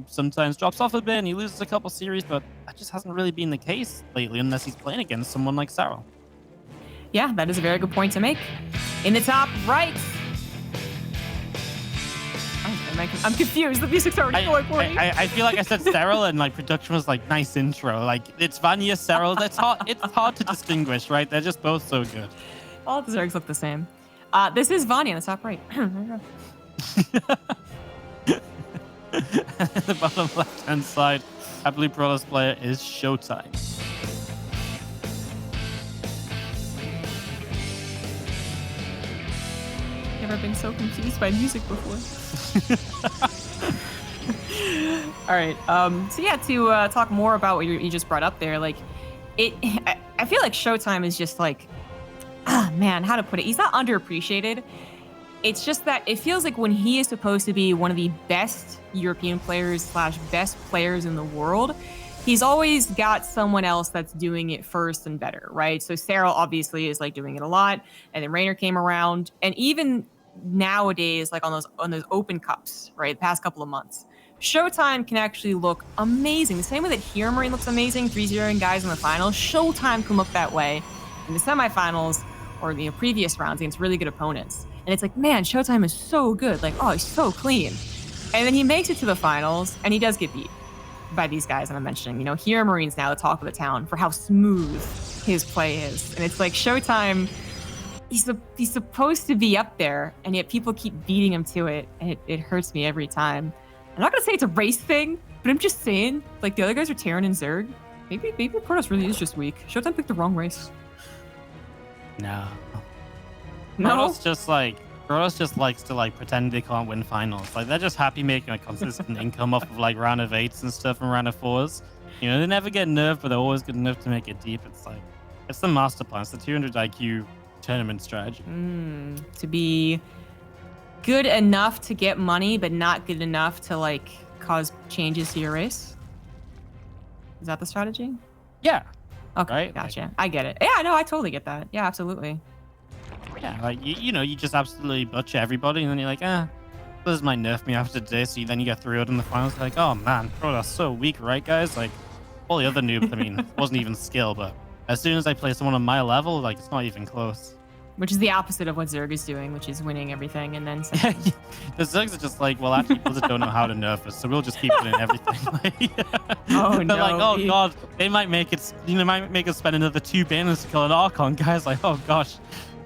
sometimes drops off a bit and he loses a couple series, but that just hasn't really been the case lately unless he's playing against someone like Sarah. Yeah, that is a very good point to make. In the top right. I'm confused. The music's already going for me. I feel like I said Cyril and like production was like nice intro. Like it's Vanya, Cyril. It's hard to distinguish, right? They're just both so good. All the Zergs look the same. This is Vanya in the top right. The bottom left-hand side, our Blue Brawlers player is ShoWTimE. Never been so confused by music before. All right. So yeah, to talk more about what you just brought up there, like I feel like ShoWTimE is just like, man, how to put it? He's not underappreciated. It's just that it feels like when he is supposed to be one of the best European players / best players in the world, he's always got someone else that's doing it first and better, right? So Cyril obviously is like doing it a lot, and then Raynor came around, and even nowadays, like on those open cups, right, the past couple of months, ShoWTimE can actually look amazing. The same way that Hero Marine looks amazing, 3-0ing guys in the finals, ShoWTimE can look that way in the semifinals or previous rounds against really good opponents. And it's like, man, ShoWTimE is so good. Like, oh, he's so clean. And then he makes it to the finals, and he does get beat by these guys that I'm mentioning. You know, Hero Marine's now the talk of the town for how smooth his play is. And it's like ShoWTimE, he's supposed to be up there, and yet people keep beating him to it, and it hurts me every time. I'm not going to say it's a race thing, but I'm just saying, like, the other guys are Terran and Zerg. Maybe Protoss really is just weak. ShoWTimE picked the wrong race. No. No? Protoss just likes to like pretend they can't win finals. Like they're just happy making a consistent income off of like round of 8s and stuff and round of 4s. You know, they never get nerfed, but they're always good enough to make it deep. It's like, it's the master plan. It's the 200 IQ tournament strategy. To be good enough to get money, but not good enough to like cause changes to your race. Is that the strategy? Yeah. Okay, right? gotcha. Like, I get it. Yeah, no, I totally get that. Yeah, absolutely. Yeah, like you know, you just absolutely butcher everybody, and then you're like, this might nerf me after today. So then you get 3-0 in the finals. Like, oh man, bro, that's so weak, right, guys? Like, all the other noobs, I mean, wasn't even skill, but as soon as I play someone on my level, like, it's not even close. Which is the opposite of what Zerg is doing, which is winning everything and then. The Zergs are just like, well, actually, people just don't know how to nerf us, so we'll just keep winning everything. Oh They're no! like, oh god, they might make it. You know, might make us spend another 2 banners to kill an Archon. Guys, like, oh gosh.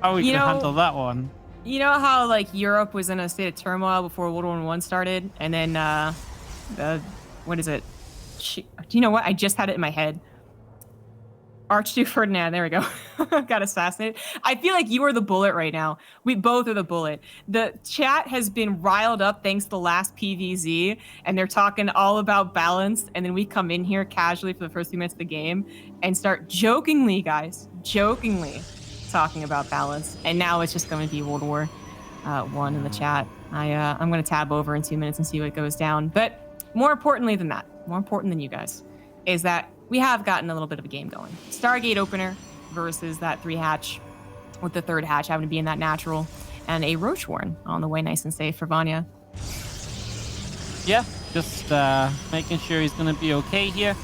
How are we going to handle that one? You know how like Europe was in a state of turmoil before World War I started, and then what is it? Do you know what? I just had it in my head. Archduke Ferdinand. There we go. Got assassinated. I feel like you are the bullet right now. We both are the bullet. The chat has been riled up thanks to the last PVZ, and they're talking all about balance. And then we come in here casually for the first few minutes of the game and start jokingly, guys, talking about balance, and now it's just going to be World War I in the chat. I'm going to tab over in 2 minutes and see what goes down. But more importantly than that, more important than you guys, is that we have gotten a little bit of a game going. Stargate opener versus that 3 hatch, with the 3rd hatch having to be in that natural, and a Roach Warren on the way, nice and safe for Vanya. Yeah, just making sure he's going to be okay here.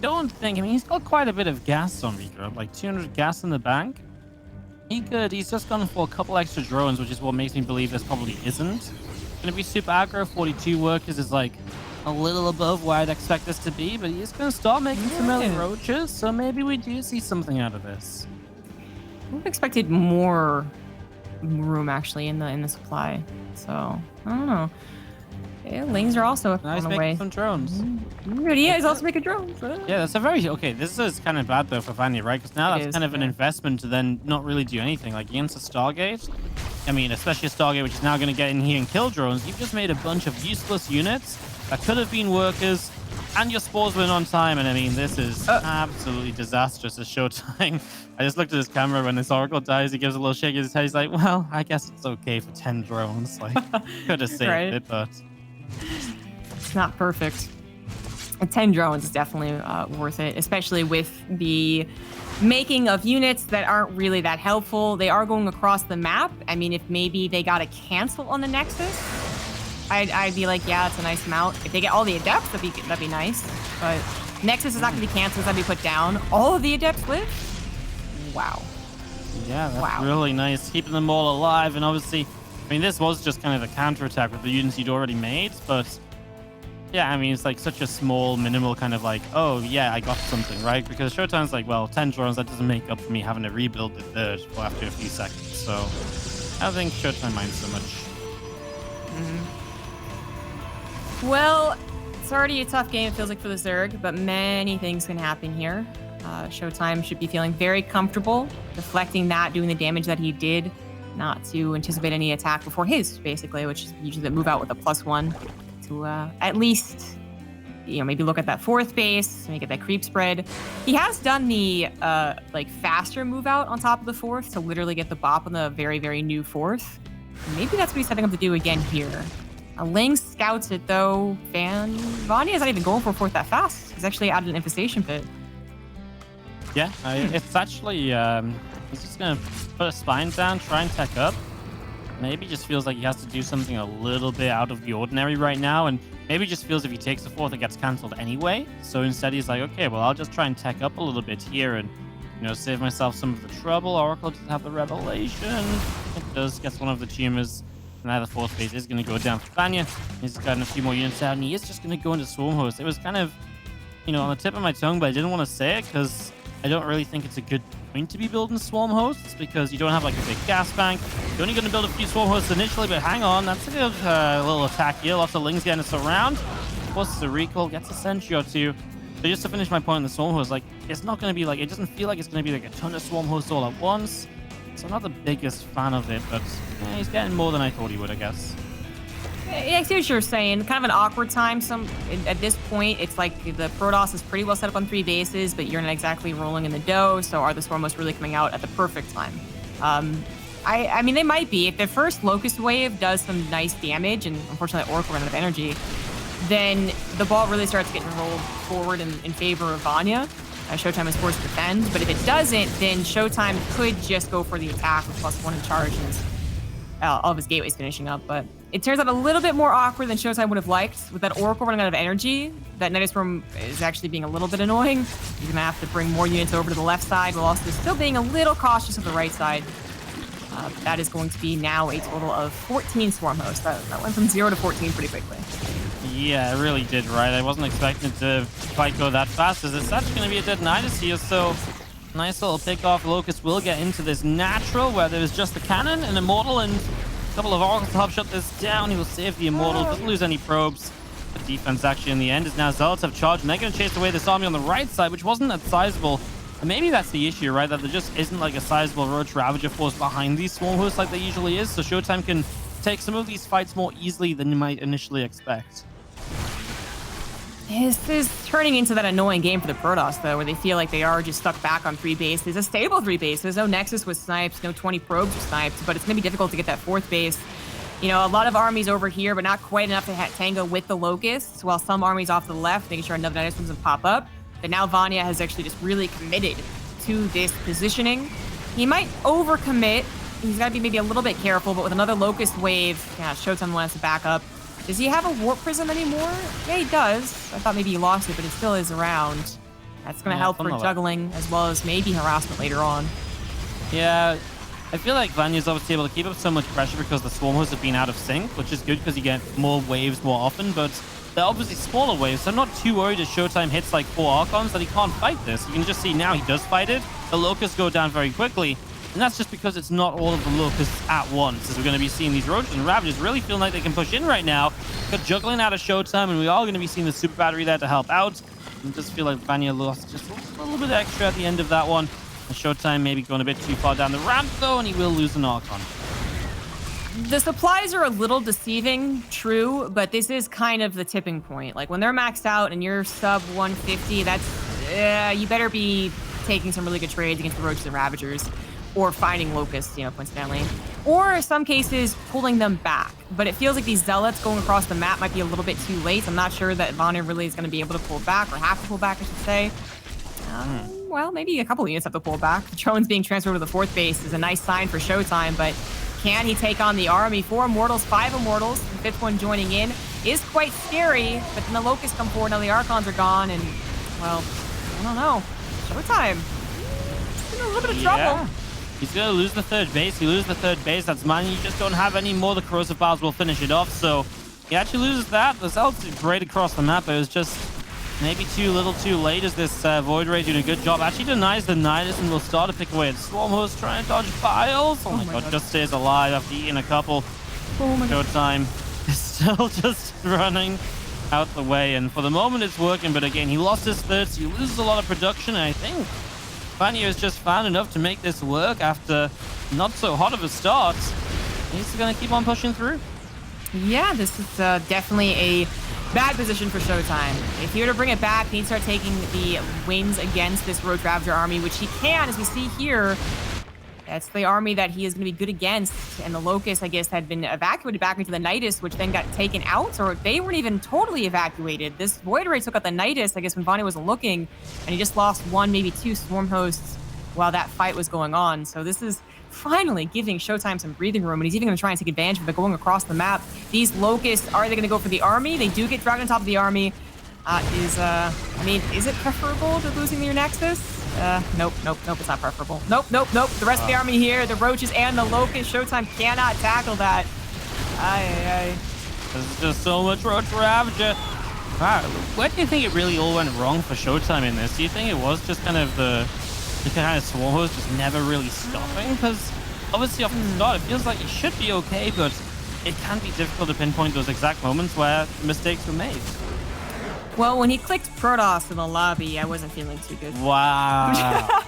I mean, he's got quite a bit of gas on Regrub, like 200 gas in the bank. He's just gone for a couple extra drones, which is what makes me believe this probably isn't going to be super aggro. 42 workers is like a little above where I'd expect this to be, but he's going to start making some early roaches, so maybe we do see something out of this. We've expected more room actually in the supply, so I don't know. Yeah, lanes are also on the way. Some drones. Yeah, he's also making drones. Yeah, that's a very okay. This is kind of bad though for Vanya, right? Because now that's kind of an investment to then not really do anything. Like against a Stargate, I mean, especially a Stargate which is now going to get in here and kill drones. You've just made a bunch of useless units that could have been workers, and your spores went on time. And I mean, this is absolutely disastrous as ShoWTimE. I just looked at his camera when this Oracle dies. He gives a little shake of his head. He's like, well, I guess it's okay for 10 drones. Like, could have saved it, but it's not perfect. 10 drones is definitely worth it, especially with the making of units that aren't really that helpful. They are going across the map. I mean, if maybe they got a cancel on the Nexus, I'd be like, yeah, it's a nice amount. If they get all the Adepts, that'd be nice. But Nexus is not going to be canceled. That'd be put down. All of the Adepts live? Wow. Yeah, that's really nice. Keeping them all alive. And obviously, I mean, this was just kind of a counterattack with the units you'd already made. But yeah, I mean, it's like such a small, minimal kind of like, oh, yeah, I got something, right? Because ShoWTimE's like, well, 10 drones, that doesn't make up for me having to rebuild the third after a few seconds. So I don't think ShoWTimE minds so much. Well, it's already a tough game, it feels like, for the Zerg, but many things can happen here. ShoWTimE should be feeling very comfortable deflecting that, doing the damage that he did, not to anticipate any attack before his, basically, which is usually the move out with a +1 to at least, maybe look at that 4th base, maybe get that creep spread. He has done the faster move out on top of the 4th to literally get the bop on the very, very new 4th. Maybe that's what he's setting up to do again here. Ling scouts it though. Vanya's not even going for a 4th that fast. He's actually out of an infestation pit. Yeah, it's actually, he's just going to put a spine down, try and tech up. Maybe just feels like he has to do something a little bit out of the ordinary right now. And maybe just feels if he takes the 4th, it gets cancelled anyway. So instead he's like, okay, well, I'll just try and tech up a little bit here and, save myself some of the trouble. Oracle doesn't have the revelation. It does, gets one of the tumors. Now the 4th base is going to go down for Vanya. He's gotten a few more units out, and he is just going to go into Swarm Host. It was kind of, on the tip of my tongue, but I didn't want to say it because I don't really think it's a good point to be building Swarm Hosts because you don't have like a big gas bank. You're only going to build a few Swarm Hosts initially, but hang on, that's a good little attack here. Lots of Lings getting us around. Forces a recall, gets a sentry or two. So just to finish my point on the Swarm Host, like, it's not going to be like, it doesn't feel like it's going to be like a ton of Swarm Hosts all at once. So I'm not the biggest fan of it, but he's getting more than I thought he would, I guess. Yeah, I see what you're saying. Kind of an awkward time. At this point, it's like the Protoss is pretty well set up on 3 bases, but you're not exactly rolling in the dough. So are the Swarmos really coming out at the perfect time? I mean, they might be. If their first Locust Wave does some nice damage, and unfortunately Oracle ran out of energy, then the ball really starts getting rolled forward in favor of Vanya. ShoWTimE is forced to defend, but if it doesn't, then ShoWTimE could just go for the attack with +1 in charge and all of his gateways finishing up. But it turns out a little bit more awkward than ShoWTimE would have liked. With that Oracle running out of energy, that Nightstorm is actually being a little bit annoying. He's going to have to bring more units over to the left side while also still being a little cautious of the right side. That is going to be now a total of 14 Swarm Hosts. That went from 0 to 14 pretty quickly. Yeah, it really did, right? I wasn't expecting it to quite go that fast. As it's actually going to be a dead Nidus here, so nice little pick-off. Locust will get into this natural where there's just the cannon, an Immortal, and a couple of Oracles to help shut this down. He will save the Immortal, doesn't lose any probes. The defense actually in the end is now Zealots have charged, and they're going to chase away this army on the right side, which wasn't that sizable. And maybe that's the issue, right? That there just isn't like a sizable Roach Ravager force behind these Swarm Hosts like there usually is, so ShoWTimE can take some of these fights more easily than you might initially expect. This is turning into that annoying game for the Protoss, though, where they feel like they are just stuck back on 3 bases. A stable 3 bases. No Nexus was sniped, no 20 probes were sniped, but it's going to be difficult to get that 4th base. A lot of armies over here, but not quite enough to tango with the Locusts, while some armies off to the left, making sure another Nexus doesn't pop up. But now Vanya has actually just really committed to this positioning. He might overcommit. He's got to be maybe a little bit careful, but with another Locust wave, ShoWTimE wants to back up. Does he have a Warp Prism anymore? Yeah, he does. I thought maybe he lost it, but it still is around. That's going to help for juggling as well as maybe harassment later on. Yeah, I feel like Vanya's obviously able to keep up so much pressure because the Swarm Hosts have been out of sync, which is good because you get more waves more often, but they're obviously smaller waves, so I'm not too worried if ShoWTimE hits like 4 Archons that he can't fight this. You can just see now he does fight it. The Locusts go down very quickly. And that's just because it's not all of the Locusts at once, as we're going to be seeing these Roaches and Ravagers really feeling like they can push in right now. Got juggling out of ShoWTimE, and we are going to be seeing the Super Battery there to help out. And just feel like Vanya lost just a little bit extra at the end of that one. And ShoWTimE maybe going a bit too far down the ramp, though, and he will lose an Archon. The supplies are a little deceiving, true, but this is kind of the tipping point. Like, when they're maxed out and you're sub 150, that's, you better be taking some really good trades against the Roaches and Ravagers. Or finding Locusts, coincidentally. Or in some cases, pulling them back. But it feels like these Zealots going across the map might be a little bit too late. I'm not sure that Vanya really is going to be able to pull back, or have to pull back, I should say. Well, maybe a couple units have to pull back. The drones being transferred to the 4th base is a nice sign for ShoWTimE, but Can he take on the army? 4 Immortals, 5 Immortals. The 5th one joining in is quite scary, but then the Locusts come forward. Now the Archons are gone, and, well, I don't know. ShoWTimE. He's in a little bit of trouble. He's going to lose the 3rd base. He loses the 3rd base. That's mine. You just don't have any more. The corrosive files will finish it off, so he actually loses that. The Zealots did great across the map. It was just maybe too little too late as this Void Ray doing a good job. Actually denies the Nidus and will start to pick away at Swarmhost, trying to dodge files. Oh my god, just stays alive after eating a couple. Oh my god. ShoWTimE is still just running out the way, and for the moment it's working, but again, he lost his 3rd, so he loses a lot of production, and I think Vanya has just found enough to make this work after not so hot of a start. He's going to keep on pushing through. Yeah, this is definitely a bad position for ShoWTimE. If he were to bring it back, he'd start taking the wins against this Road Ravager army, which he can, as we see here. That's the army that he is going to be good against. And the Locusts, I guess, had been evacuated back into the Nidus, which then got taken out, or they weren't even totally evacuated. This Void Ray took out the Nidus, I guess, when Vanya wasn't looking, and he just lost 1, maybe 2 Swarm Hosts while that fight was going on. So this is finally giving ShoWTimE some breathing room, and he's even going to try and take advantage of it going across the map. These Locusts, are they going to go for the army? They do get dragged on top of the army. I mean, is it preferable to losing your Nexus? Nope, it's not preferable. Nope. The rest of the army here, the Roaches and the Locusts, ShoWTimE cannot tackle that. Aye. There's just so much Road Ravager. Wow, where do you think it really all went wrong for ShoWTimE in this? Do you think it was just kind of the kind of Swarm Host just never really stopping? Because obviously off the start, it feels like it should be okay, but it can be difficult to pinpoint those exact moments where mistakes were made. Well, when he clicked Protoss in the lobby, I wasn't feeling too good. Wow.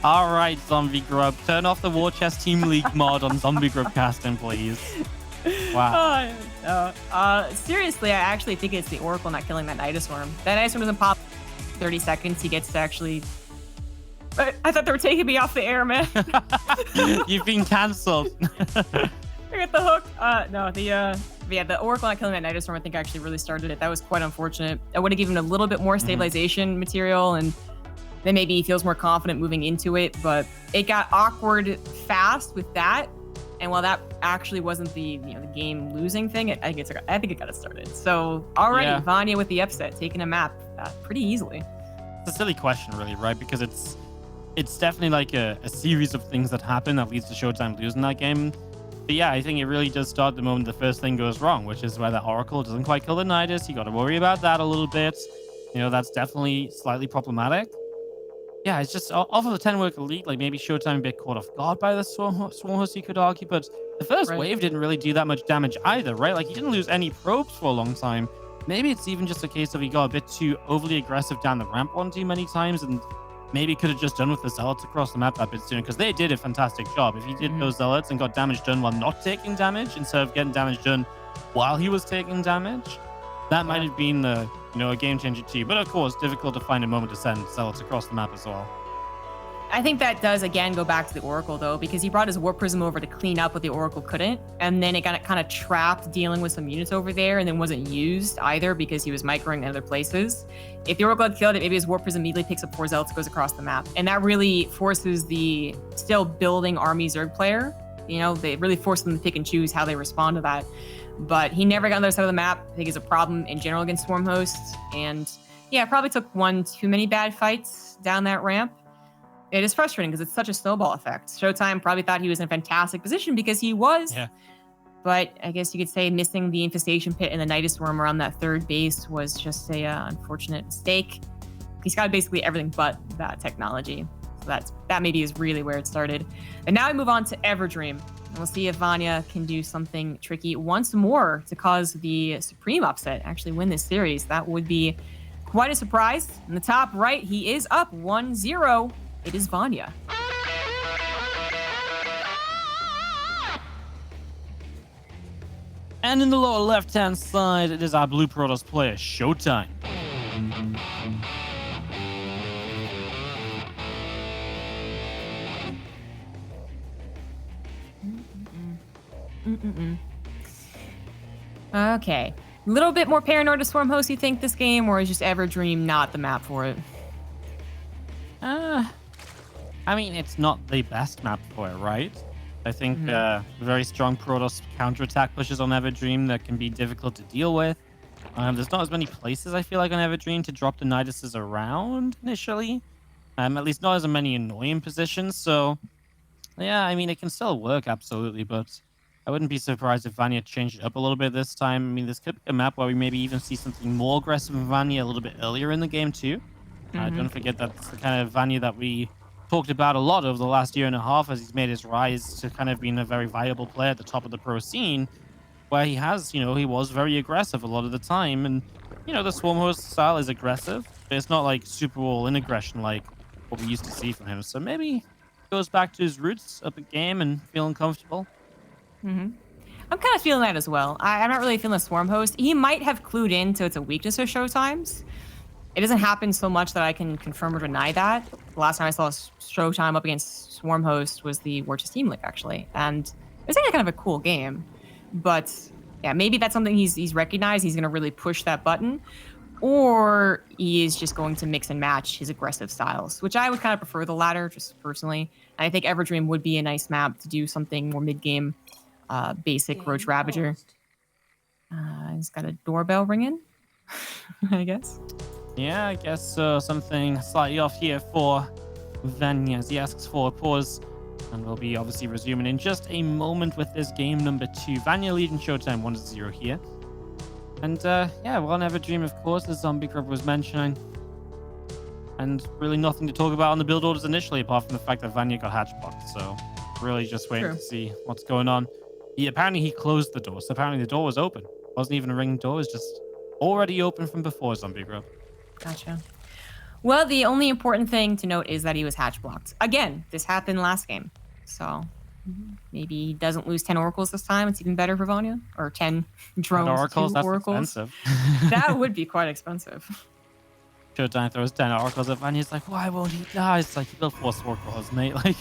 All right, Zombie Grub. Turn off the War Chest Team League mod on Zombie Grub casting, please. Wow. Seriously, I actually think it's the Oracle not killing that Nidus Worm. That Nidus Worm doesn't pop 30 seconds. He gets to actually... I thought they were taking me off the air, man. You've been cancelled. I got the hook. The Oracle not killing that Nidus Worm, I think, actually really started it. That was quite unfortunate. I would have given him a little bit more stabilization material, and then maybe he feels more confident moving into it. But it got awkward fast with that. And while that actually wasn't the game losing thing, I think it got it started. So already Vanya with the upset, taking a map pretty easily. It's a silly question, really, right? Because it's definitely like a series of things that happen that leads to ShoWTimE losing that game. But yeah, I think it really does start the moment the first thing goes wrong, which is where the Oracle doesn't quite kill the Nidus. You got to worry about that a little bit. That's definitely slightly problematic. Yeah, it's just off of the 10-worker league, like maybe ShoWTimE a bit caught off guard by the Swarm Host, you could argue, but the first wave didn't really do that much damage either, right? Like, he didn't lose any probes for a long time. Maybe it's even just a case of he got a bit too overly aggressive down the ramp one too many times, and maybe could have just done with the Zealots across the map that bit sooner, because they did a fantastic job. If he did those Zealots and got damage done while not taking damage, instead of getting damage done while he was taking damage, that might have been a game changer too. But of course, difficult to find a moment to send Zealots across the map as well. I think that does, again, go back to the Oracle, though, because he brought his Warp Prism over to clean up what the Oracle couldn't, and then it got kind of trapped dealing with some units over there, and then wasn't used either because he was microing in other places. If the Oracle had killed it, maybe his Warp Prism immediately picks up 4 Zealots, goes across the map, and that really forces the still building army Zerg player. They really force them to pick and choose how they respond to that. But he never got on the other side of the map. I think it's a problem in general against Swarm Hosts, and yeah, probably took one too many bad fights down that ramp. It is frustrating because it's such a snowball effect. ShoWTimE probably thought he was in a fantastic position because he was. Yeah. But I guess you could say missing the Infestation Pit and the Nidus Worm around that 3rd base was just a unfortunate mistake. He's got basically everything but that technology. So that maybe is really where it started. And now we move on to Everdream. And we'll see if Vanya can do something tricky once more to cause the Supreme upset, actually win this series. That would be quite a surprise. In the top right, he is up 1-0. It is Vanya. And in the lower left-hand side, it is our Blue Protoss player, ShoWTimE. Okay. A little bit more paranoid to Swarm Host, you think, this game, or is just Everdream not the map for it? I mean, it's not the best map for it, right? I think very strong Protoss counterattack pushes on Everdream that can be difficult to deal with. There's not as many places I feel like on Everdream to drop the Niduses around initially. At least not as many annoying positions. So yeah, I mean, it can still work absolutely, but I wouldn't be surprised if Vanya changed it up a little bit this time. I mean, this could be a map where we maybe even see something more aggressive from Vanya a little bit earlier in the game too. Mm-hmm. Don't forget that's the kind of Vanya that we talked about a lot over the last year and a half as he's made his rise to kind of being a very viable player at the top of the pro scene, where he has, he was very aggressive a lot of the time. And, the Swarm Host style is aggressive, but it's not like super all-in aggression like what we used to see from him. So maybe goes back to his roots up at game and feeling comfortable. Mm-hmm. I'm kind of feeling that as well. I'm not really feeling the Swarm Host. He might have clued in to it's a weakness of ShoWTimE's. It doesn't happen so much that I can confirm or deny that. The last time I saw ShoWTimE up against Swarm Host was the Warchest Team League, actually. And it was actually kind of a cool game. But yeah, maybe that's something he's recognized. He's going to really push that button. Or he is just going to mix and match his aggressive styles, which I would kind of prefer the latter, just personally. And I think Everdream would be a nice map to do something more mid-game, basic Roach Ravager. He's got a doorbell ringing, I guess. Yeah, I guess something slightly off here for Vanya as he asks for a pause. And we'll be obviously resuming in just a moment with this game number 2. Vanya leading ShoWTimE 1-0 here. And yeah, well, Everdream, of course, as Zombie Grub was mentioning. And really nothing to talk about on the build orders initially, apart from the fact that Vanya got hatch blocked. So really just waiting to see what's going on. Apparently he closed the door. So apparently the door was open. It wasn't even a ring door. It was just already open from before, Zombie Grub. Gotcha. Well, the only important thing to note is that he was hatch blocked. Again, this happened last game. So maybe he doesn't lose 10 oracles this time. It's even better for Vanya. Or 10 drones. 10 oracles? That's oracles. expensive. That would be quite expensive. ShoWTimE throws 10 oracles at Vanya. He's like, why won't he die? It's like, you built 4 sword claws, mate. Like,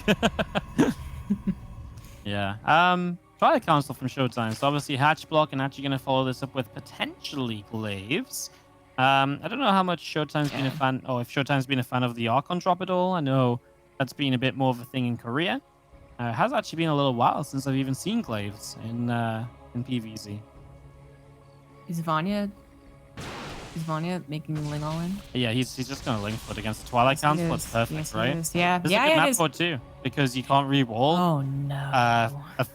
yeah. Try a council from ShoWTimE. So obviously hatch block and actually going to follow this up with potentially glaives. I don't know how much ShoWTimE's been a fan. Oh, if ShoWTimE's been a fan of the Archon drop at all. I know that's been a bit more of a thing in Korea. It has actually been a little while since I've even seen glaives in PvZ. Is Vanya making the Ling all in? Yeah, he's just going to link foot against the Twilight Council. It's perfect, right? Yeah, this is a good map for it too, because you can't re-wall. Oh no.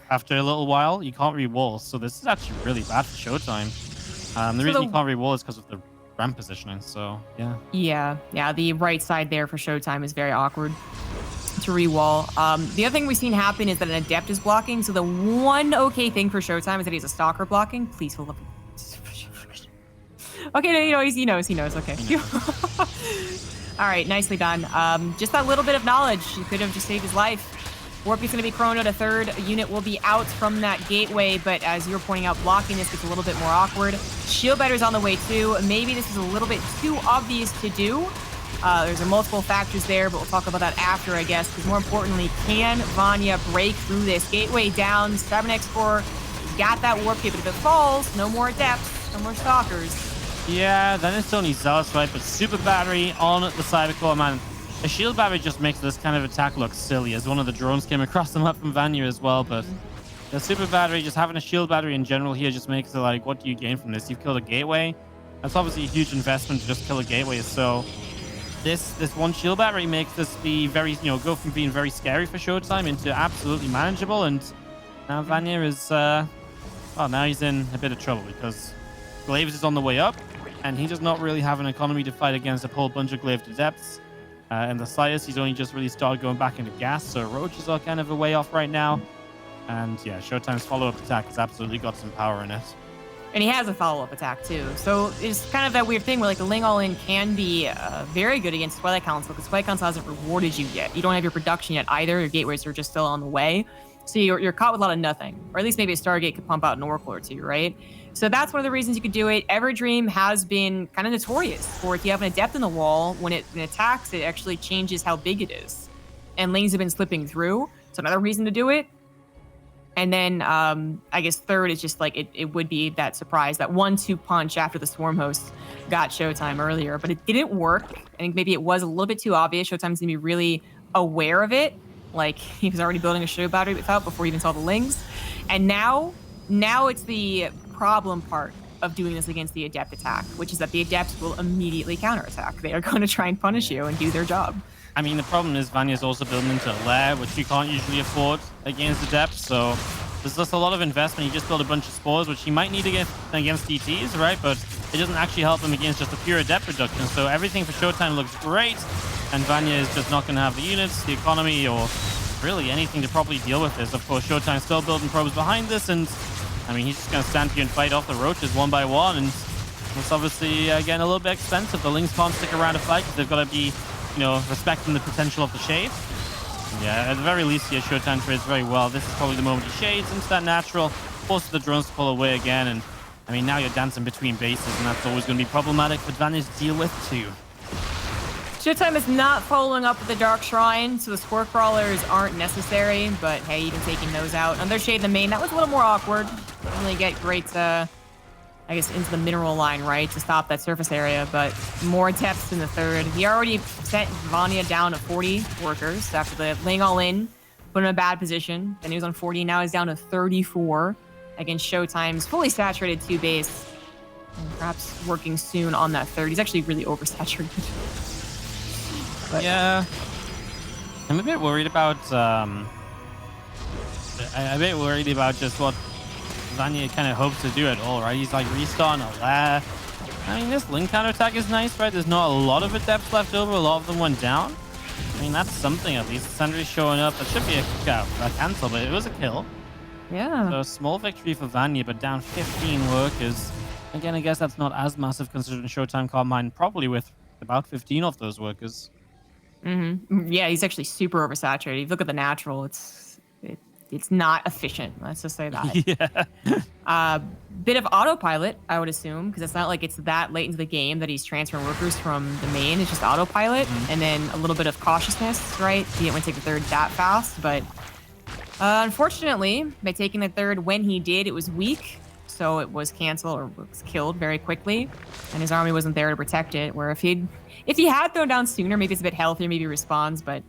After a little while, you can't re-wall. So this is actually really bad for ShoWTimE. The reason you can't re-wall is because of the ramp positioning. So yeah. Yeah. The right side there for ShoWTimE is very awkward to re-wall. The other thing we've seen happen is that an Adept is blocking. So the one okay thing for ShoWTimE is that he's a Stalker blocking. Please, for love. Okay, no, he knows. Okay. All right, nicely done. Just that little bit of knowledge. He could have just saved his life. Warpy's going to be chronoed. A third unit will be out from that gateway, but as you're pointing out, blocking this gets a little bit more awkward. Shield Batter's on the way too. Maybe this is a little bit too obvious to do. There's multiple factors there, but we'll talk about that after, I guess, because more importantly, can Vanya break through this gateway down 7x4? He's got that Warpy, but if it falls, no more Adepts, no more Stalkers. Yeah, then it's only Zealous, right? But Super Battery on the Cybercore, man. A Shield Battery just makes this kind of attack look silly, as one of the drones came across the map from Vanya as well. But the Super Battery, just having a Shield Battery in general here just makes it like, what do you gain from this? You've killed a gateway. That's obviously a huge investment to just kill a gateway. So this one Shield Battery makes this be very, go from being very scary for ShoWTimE into absolutely manageable. And now Vanya is, well, now he's in a bit of trouble because Glaives is on the way up, and he does not really have an economy to fight against a whole bunch of Glaive Adepts. And the slightest, he's only just really started going back into gas, so Roaches are kind of a way off right now. And yeah, ShoWTimE's follow-up attack has absolutely got some power in it. And he has a follow-up attack too. So it's kind of that weird thing where like the Ling All-In can be very good against Twilight Council, because Twilight Council hasn't rewarded you yet. You don't have your production yet either. Your gateways are just still on the way. So you're caught with a lot of nothing. Or at least maybe a Stargate could pump out an Oracle or two, right? So that's one of the reasons you could do it. Everdream has been kind of notorious for if you have an Adept in the wall, when it attacks, it actually changes how big it is. And Lings have been slipping through. So another reason to do it. And then I guess third is just like it would be that surprise, that 1-2 punch after the Swarm Host got ShoWTimE earlier. But it didn't work. I think maybe it was a little bit too obvious. ShoWTime's going to be really aware of it. Like, he was already building a shadow battery without before he even saw the Lings. And now it's the problem part of doing this against the Adept attack, which is that the Adepts will immediately counterattack. They are going to try and punish you and do their job. I mean, the problem is Vanya's also building into a lair, which you can't usually afford against Adepts, so there's just a lot of investment. He just built a bunch of spores, which he might need against DTs, right? But it doesn't actually help him against just a pure Adept reduction, so everything for ShoWTimE looks great, and Vanya is just not going to have the units, the economy, or really anything to properly deal with this. Of course, ShoWTimE's still building probes behind this, and I mean, he's just going to stand here and fight off the roaches one by one, and it's obviously, getting a little bit expensive. The Lings can't stick around to fight because they've got to be, you know, respecting the potential of the shade. Yeah, at the very least here, ShoWTimE trades very well. This is probably the moment he shades into that natural, forces the drones to pull away again, and I mean, now you're dancing between bases, and that's always going to be problematic for Vanya to deal with too. ShoWTimE is not following up with the Dark Shrine, so the Spore Crawlers aren't necessary, but hey, even taking those out. Another shade in the main, that was a little more awkward. Didn't really get great, I guess, into the mineral line, right, to stop that surface area, but more depths in the third. He already sent Vanya down to 40 workers after the laying all in, put him in a bad position. Then he was on 40, now he's down to 34 against ShoWTimE's fully saturated 2 base. And perhaps working soon on that third. He's actually really oversaturated. But yeah, I'm a bit worried about just what Vanya kind of hopes to do at all, right? He's like restarting a lair. I mean, this Ling counterattack is nice, right? There's not a lot of Adepts left over. A lot of them went down. I mean, that's something at least. Sentry's showing up. That should be a cancel, but it was a kill. yeah. So a small victory for Vanya, but down 15 workers. Again, I guess that's not as massive considering ShoWTimE can't mine probably with about 15 of those workers. Yeah, he's actually super oversaturated. If you look at the natural, it's not efficient. Let's just say that. Yeah. Bit of autopilot, I would assume, because it's not like it's that late into the game that he's transferring workers from the main. It's just autopilot, and then a little bit of cautiousness, right? He didn't want to take the third that fast, but unfortunately, by taking the third when he did, it was weak, so it was canceled or was killed very quickly, and his army wasn't there to protect it. Where if he had thrown down sooner, maybe it's a bit healthier, maybe responds, but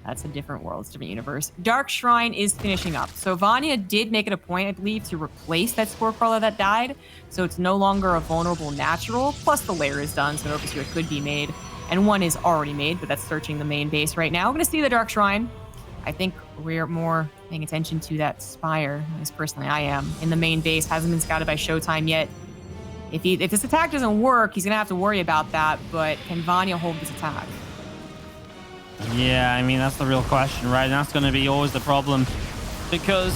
that's a different world, it's a different universe. Dark Shrine is finishing up. So Vanya did make it a point, I believe, to replace that Spore Crawler that died. So it's no longer a vulnerable natural. Plus the lair is done, so an Overseer could be made. And one is already made, but that's searching the main base right now. I'm going to see the Dark Shrine. I think we're more paying attention to that Spire, at least personally I am, in the main base. Hasn't been scouted by ShoWTimE yet. If this attack doesn't work, he's going to have to worry about that, but can Vanya hold this attack? Yeah, I mean, that's the real question, right? And that's going to be always the problem because,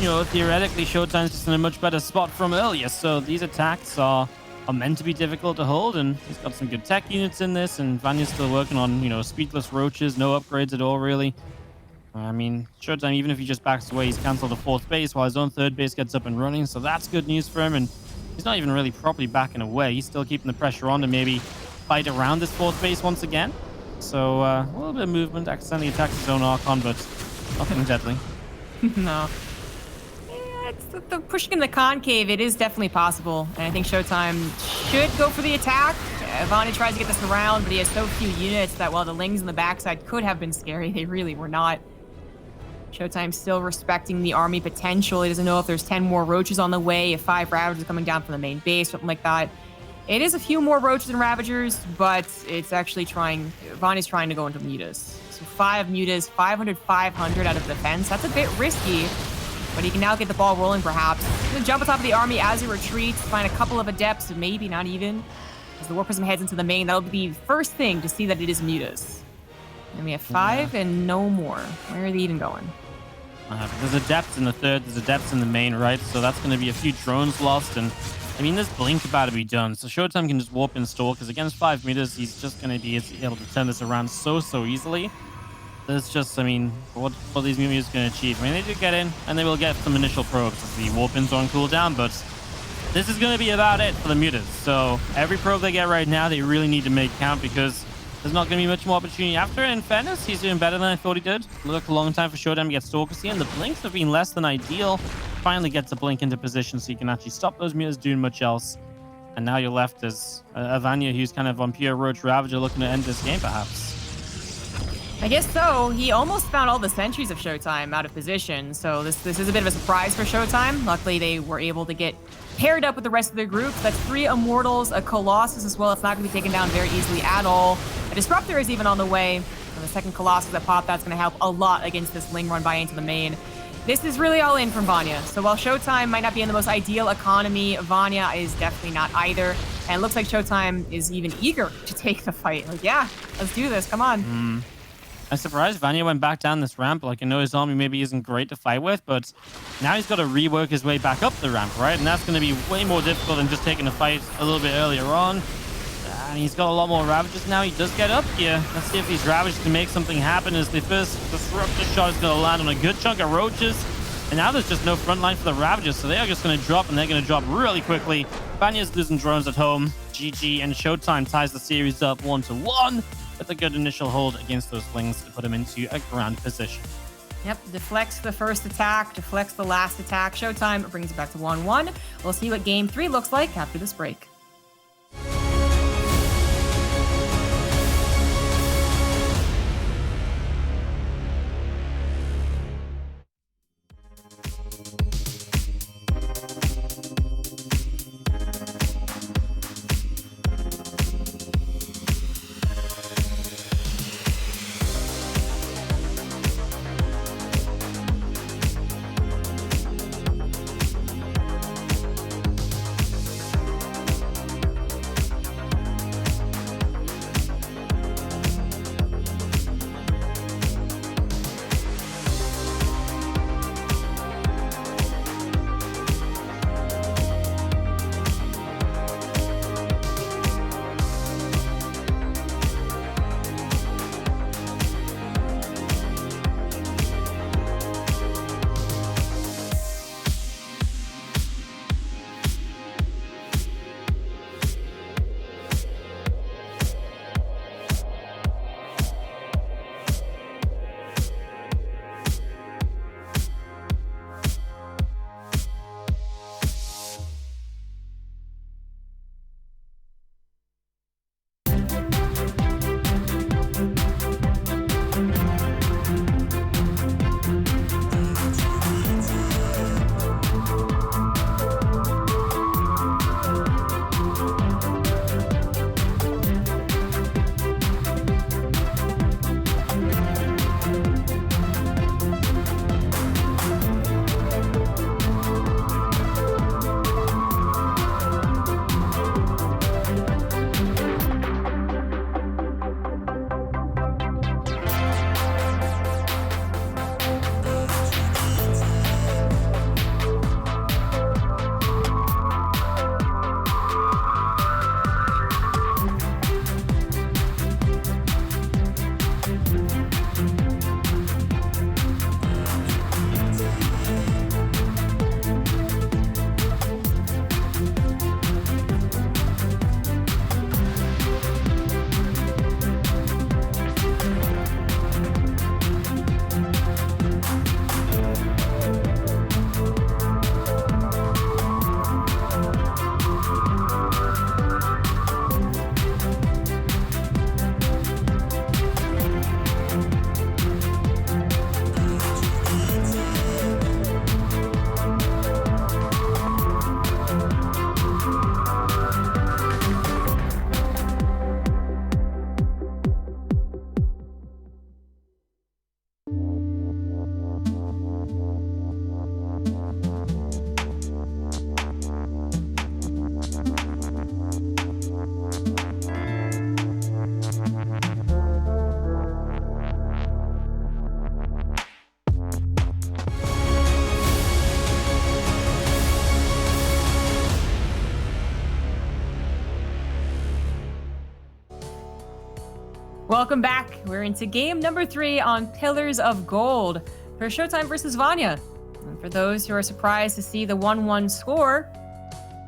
you know, theoretically, ShoWTimE's just in a much better spot from earlier. So these attacks are meant to be difficult to hold, and he's got some good tech units in this, and Vanya's still working on, you know, speedless roaches, no upgrades at all, really. I mean, ShoWTimE, even if he just backs away, he's cancelled the 4th base while his own 3rd base gets up and running, so that's good news for him, and he's not even really properly backing away. He's still keeping the pressure on to maybe fight around this 4th base once again. So, a little bit of movement, accidentally attacks his own Archon, but nothing deadly. No. Yeah, it's the pushing in the concave, it is definitely possible. And I think ShoWTimE should go for the attack. Vanya tries to get this around, but he has so few units that while the Lings in the backside could have been scary, they really were not. ShoWTimE still respecting the army potential. He doesn't know if there's 10 more roaches on the way, if 5 Ravagers are coming down from the main base, something like that. It is a few more roaches and Ravagers, but it's actually Vanya's trying to go into mutas. So 5 mutas, 500 out of defense. That's a bit risky, but he can now get the ball rolling perhaps. He's gonna jump on top of the army as he retreats, find a couple of Adepts, maybe not even. As the War Prism heads into the main, that'll be the first thing to see that it is mutas. And we have 5 and no more. Where are they even going? There's Adepts in the 3rd, there's Adepts in the main, right? So that's going to be a few drones lost, and I mean, this blink about to be done, so ShoWTimE can just warp in store, because against 5 meters, he's just going to be able to turn this around so easily. There's just, I mean, what these meters going to achieve. I mean, they do get in, and they will get some initial probes as the warp ins on cooldown, but this is going to be about it for the mutas. So every probe they get right now, they really need to make count, because there's not going to be much more opportunity after. In fairness, he's doing better than I thought he did. It took a long time for ShoWTimE to get Stalkersy, and the blinks have been less than ideal. Finally gets a blink into position so you can actually stop those mutas doing much else. And now you're left as a Vanya who's kind of on pure Roach Ravager looking to end this game, perhaps. I guess so. He almost found all the sentries of ShoWTimE out of position, so this is a bit of a surprise for ShoWTimE. Luckily, they were able to get paired up with the rest of their group. That's 3 Immortals, a Colossus as well. It's not going to be taken down very easily at all. A Disruptor is even on the way. And the second Colossus that popped, that's going to help a lot against this Ling run by into the main. This is really all in from Vanya. So while ShoWTimE might not be in the most ideal economy, Vanya is definitely not either. And it looks like ShoWTimE is even eager to take the fight. Like, yeah, let's do this. Come on. I'm surprised Vanya went back down this ramp. Like, I know his army maybe isn't great to fight with, but now he's got to rework his way back up the ramp, right? And that's going to be way more difficult than just taking a fight a little bit earlier on. And he's got a lot more Ravagers now. He does get up here. Let's see if these Ravagers can make something happen as the first Disruptor shot is going to land on a good chunk of Roaches. And now there's just no front line for the Ravagers, so they are just going to drop, and they're going to drop really quickly. Vanya's losing drones at home. GG, and ShoWTimE ties the series up 1-1. With a good initial hold against those Lings to put him into a ground position. Yep, deflects the first attack, deflects the last attack. ShoWTimE brings it back to 1-1. We'll see what game 3 looks like after this break. Welcome back. We're into game number 3 on Pillars of Gold for ShoWTimE versus Vanya. And for those who are surprised to see the 1-1 score,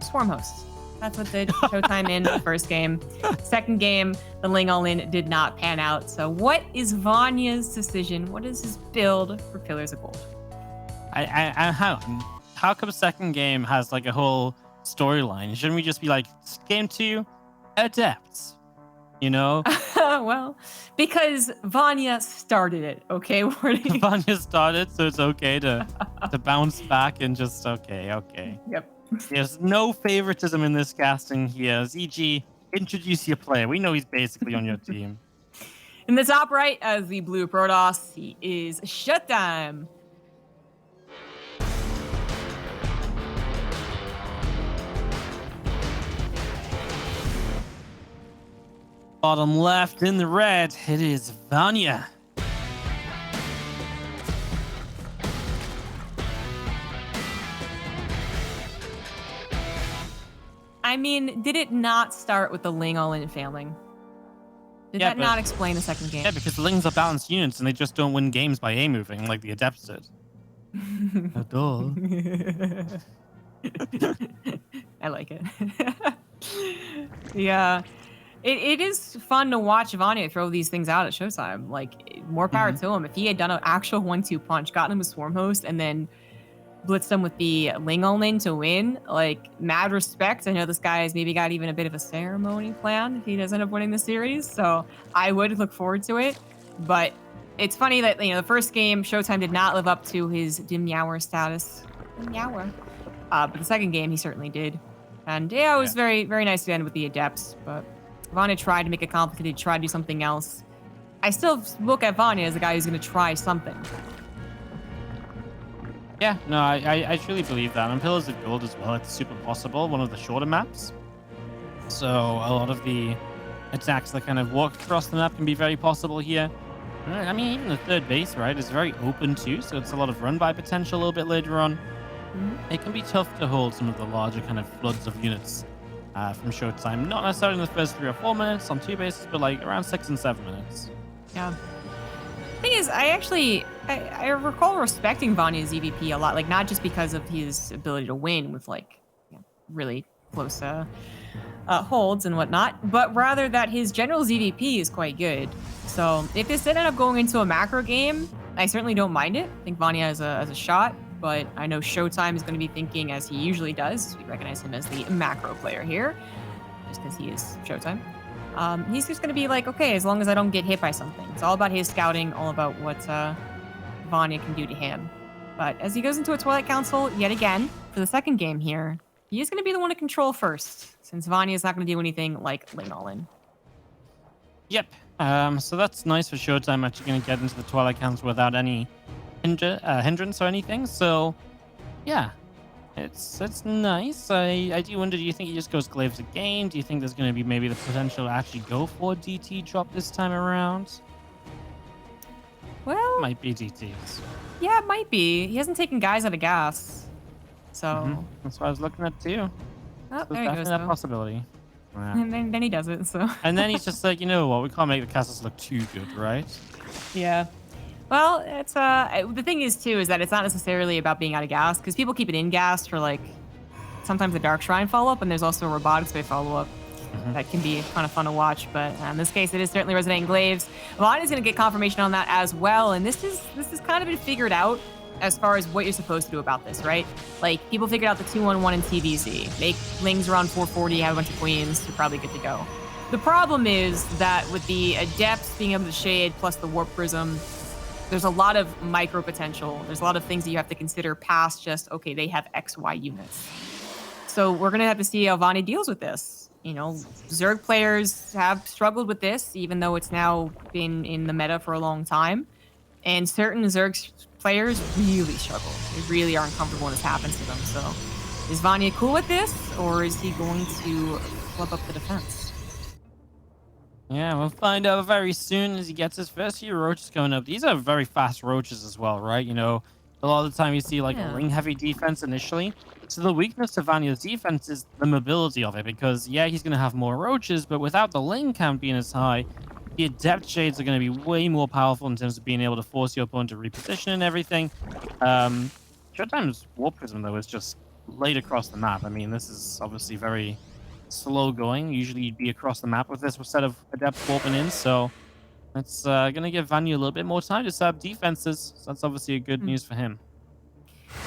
Swarm hosts. That's what did ShoWTimE in the first game. Second game, the Ling all-in did not pan out. So what is Vanya's decision? What is his build for Pillars of Gold? How come second game has like a whole storyline? Shouldn't we just be like, game 2, Adepts? you know? Well, because Vanya started it, okay? Vanya started, so it's okay to bounce back and just okay. Yep. There's no favoritism in this casting here. ZG, introduce your player. We know he's basically on your team. In the top right, as the blue Protoss, he is ShoWTimE. Bottom left in the red, it is Vanya. I mean, did it not start with the Ling all-in failing? Did that not explain the second game? Yeah, because Lings are balanced units and they just don't win games by A moving like the Adepts did. Duh. I like it. Yeah. It is fun to watch Vanya throw these things out at ShoWTimE. Like, more power to him. If he had done an actual 1-2 punch, gotten him a Swarm Host, and then blitzed him with the Ling All-In to win, like, mad respect. I know this guy has maybe got even a bit of a ceremony planned if he does end up winning the series, so I would look forward to it. But it's funny that, you know, the first game, ShoWTimE did not live up to his Dimyower status. Dimyower. But the second game, he certainly did. And yeah, it was very, very nice to end with the Adepts, but Vanya tried to make it complicated, tried to do something else. I still look at Vanya as a guy who's going to try something. Yeah, no, I truly believe that. And Pillars of Gold as well, it's super possible, one of the shorter maps. So a lot of the attacks that kind of walk across the map can be very possible here. I mean, even the third base, right, is very open too, so it's a lot of run-by potential a little bit later on. It can be tough to hold some of the larger kind of floods of units from ShoWTimE. Not necessarily in the first 3 or 4 minutes on 2 bases, but like around 6 and 7 minutes. Yeah. Thing is, I recall respecting Vanya's EVP a lot, like not just because of his ability to win with like really close holds and whatnot, but rather that his general's EVP is quite good. So if this did end up going into a macro game, I certainly don't mind it. I think Vanya has a shot, but I know ShoWTimE is going to be thinking as he usually does. We recognize him as the macro player here, just because he is ShoWTimE. He's just going to be like, okay, as long as I don't get hit by something. It's all about his scouting, all about what Vanya can do to him. But as he goes into a Twilight Council, yet again, for the second game here, he is going to be the one to control first, since Vanya is not going to do anything like Ling All-In. Yep. So that's nice for ShoWTimE, actually going to get into the Twilight Council without any hindrance or anything. So, yeah. It's nice. I do wonder, do you think he just goes Glaives again? Do you think there's going to be maybe the potential to actually go for a DT drop this time around? Well, might be DTs. Yeah, it might be. He hasn't taken guys out of gas. So that's what I was looking at too. Oh, so there he goes. That possibility. Yeah. And then he does it. So. And then he's just like, you know what? We can't make the castles look too good, right? Yeah. Well, it's the thing is too is that it's not necessarily about being out of gas, because people keep it in gas for like sometimes the Dark Shrine follow up, and there's also a Robotics Bay follow up that can be kind of fun to watch. But in this case, it is certainly resonating Glaives. Vanya's going to get confirmation on that as well, and this is kind of been figured out as far as what you're supposed to do about this, right? Like, people figured out the 2-1-1 in TVZ. Make Lings around 440, have a bunch of queens, you're probably good to go. The problem is that with the Adepts being able to shade plus the Warp Prism, there's a lot of micro potential. There's a lot of things that you have to consider past just, okay, they have XY units. So we're going to have to see how Vanya deals with this. You know, Zerg players have struggled with this, even though it's now been in the meta for a long time. And certain Zerg players really struggle. They really are uncomfortable when this happens to them. So is Vanya cool with this, or is he going to flip up the defense? Yeah, we'll find out very soon as he gets his first few roaches coming up. These are very fast roaches as well, right? You know, a lot of the time you see like a ring-heavy defense initially. So the weakness of Vanya's defense is the mobility of it, because yeah, he's going to have more roaches, but without the ling count being as high, the Adept Shades are going to be way more powerful in terms of being able to force your opponent to reposition and everything. ShoWTime's Warp Prism, though, is just laid across the map. I mean, this is obviously very slow going. Usually you'd be across the map with this set of Adepts warping in, so it's going to give Vanya a little bit more time to set up defenses. So that's obviously a good news for him.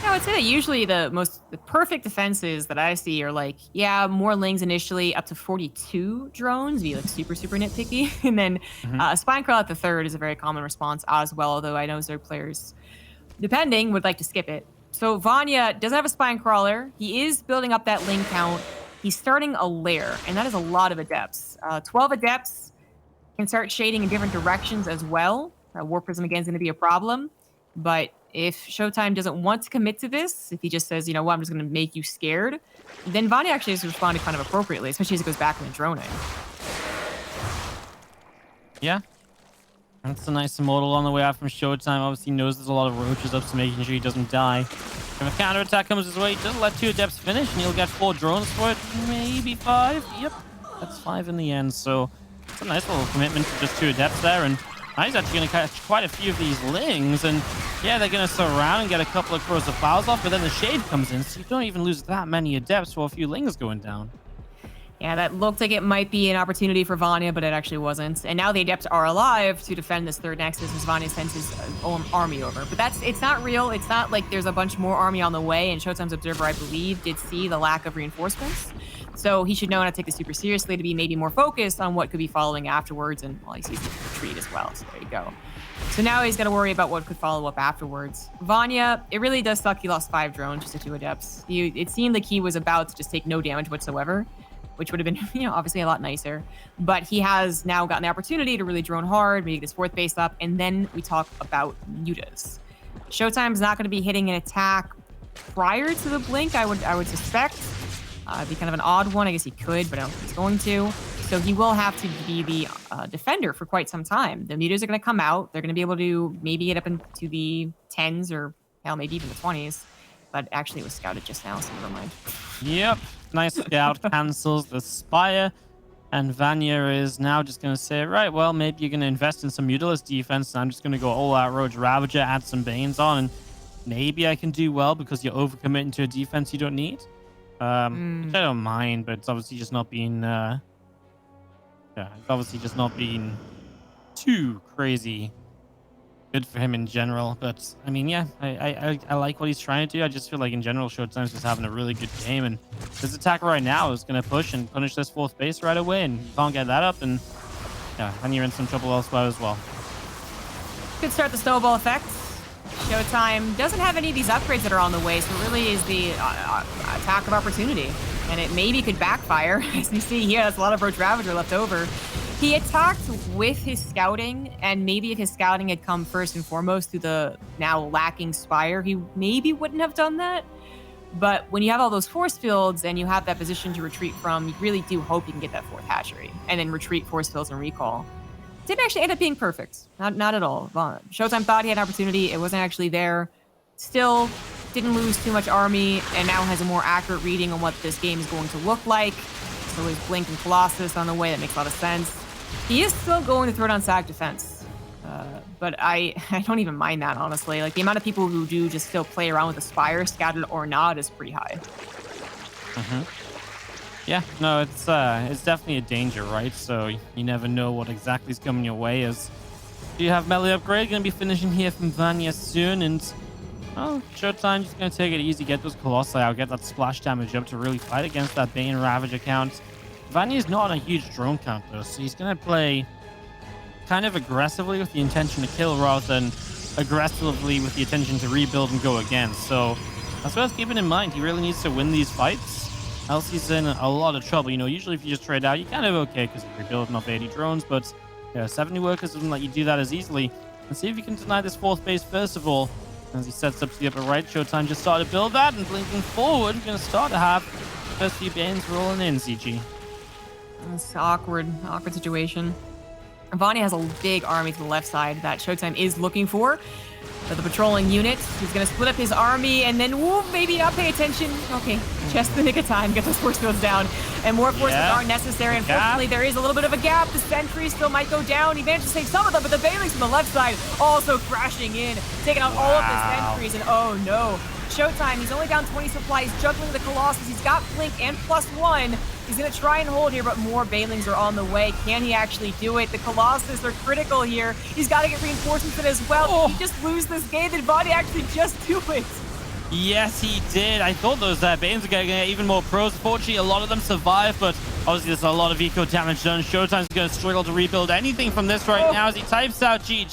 Yeah, I would say that usually the perfect defenses that I see are like, yeah, more lings initially, up to 42 drones, be like super, super nitpicky. And then Hmm. spine crawl at the third is a very common response as well, although I know Zerg players, depending, would like to skip it. So Vanya doesn't have a spine crawler. He is building up that ling count. He's starting a lair, and that is a lot of adepts. 12 adepts can start shading in different directions as well. War Prism again is going to be a problem. But if ShoWTimE doesn't want to commit to this, if he just says, you know what, I'm just going to make you scared, then Vanya actually has responded kind of appropriately, especially as it goes back into droning. Yeah. That's a nice immortal on the way out from ShoWTimE. Obviously knows there's a lot of roaches up, so making sure he doesn't die. If a counterattack comes his way, just let 2 adepts finish, and he'll get 4 drones for it. Maybe 5. Yep, that's 5 in the end. So it's a nice little commitment to just 2 adepts there. And he's actually going to catch quite a few of these lings. And yeah, they're going to surround and get a couple of corrosive fouls off, but then the shade comes in, so you don't even lose that many adepts for a few lings going down. Yeah, that looked like it might be an opportunity for Vanya, but it actually wasn't. And now the adepts are alive to defend this third nexus as Vanya sends his own army over. But it's not real. It's not like there's a bunch more army on the way. And ShoWTimE's observer, I believe, did see the lack of reinforcements. So he should know how to take this super seriously to be maybe more focused on what could be following afterwards. And well, he sees the retreat as well. So there you go. So now he's got to worry about what could follow up afterwards. Vanya, it really does suck he lost 5 drones just to 2 adepts. It seemed like he was about to just take no damage whatsoever, which would have been, you know, obviously a lot nicer. But he has now gotten the opportunity to really drone hard, maybe get his 4th base up, and then we talk about mutas. ShoWTimE's not going to be hitting an attack prior to the blink, I would suspect. It'd be kind of an odd one. I guess he could, but I don't think he's going to. So he will have to be the defender for quite some time. The mutas are going to come out. They're going to be able to maybe get up into the 10s or, hell, maybe even the 20s. But actually it was scouted just now, so never mind. Yep. Nice scout cancels the Spire. And Vanya is now just going to say, right, well, maybe you're going to invest in some Mutalisk defense, and I'm just going to go all-out Roach Ravager, add some Banes on, and maybe I can do well because you're overcommitting to a defense you don't need. Which I don't mind, but it's obviously just not being... yeah, it's obviously just not being too crazy good for him in general. But, I mean, yeah, I like what he's trying to do. I just feel like, in general, ShoWTimE's just having a really good game, and this attack right now is going to push and punish this 4th base right away, and you can't get that up, and yeah, and you're in some trouble elsewhere as well. Could start the snowball effect. ShoWTimE doesn't have any of these upgrades that are on the way, so it really is the attack of opportunity, and it maybe could backfire. As you see here, that's a lot of Roach Ravager left over. He attacked with his scouting, and maybe if his scouting had come first and foremost through the now lacking Spire, he maybe wouldn't have done that. But when you have all those force fields and you have that position to retreat from, you really do hope you can get that 4th hatchery, and then retreat, force fields, and recall. Didn't actually end up being perfect. Not at all. ShoWTimE thought he had an opportunity. It wasn't actually there. Still didn't lose too much army, and now has a more accurate reading on what this game is going to look like. So his Blink and Colossus on the way, that makes a lot of sense. He is still going to throw down SAC defense. But I don't even mind that, honestly. Like, the amount of people who do just still play around with the Spire, scattered or not, is pretty high. Yeah, no, it's definitely a danger, right? So you never know what exactly is coming your way. As you have melee upgrade, going to be finishing here from Vanya soon, and oh, ShoWTimE just going to take it easy, get those Colossi out, get that splash damage up to really fight against that Bane Ravager count. Vanya's not on a huge drone count though, so he's going to play kind of aggressively with the intention to kill rather than aggressively with the intention to rebuild and go again. So that's worth keeping in mind. He really needs to win these fights, else he's in a lot of trouble. You know, usually if you just trade out, you're kind of okay because you're rebuilding off 80 drones, but yeah, 70 workers doesn't let you do that as easily. And see if you can deny this 4th base first of all. As he sets up to the upper right, ShoWTimE just started to build that, and blinking forward, going to start to have the first few Banes rolling in, CG. It's awkward situation. Vanya has a big army to the left side that ShoWTimE is looking for. So the patrolling unit, he's going to split up his army and then, whoop, maybe not pay attention. Okay, just the nick of time, get those force fields down. And more forces aren't necessary. Unfortunately, there is a little bit of a gap. The sentries still might go down. He managed to save some of them, but the Bailings from the left side also crashing in, taking out all of the sentries. And oh no, ShoWTimE, he's only down 20 supplies, juggling the Colossus. He's got Blink and +1. He's going to try and hold here, but more Banelings are on the way. Can he actually do it? The Colossus are critical here. He's got to get reinforcements in as well. If he just lose this game, then Vanya actually just do it. Yes, he did. I thought those Banes were going to get even more pros. Fortunately, a lot of them survive, but obviously there's a lot of eco damage done. ShoWTime's going to struggle to rebuild anything from this right now as he types out GG.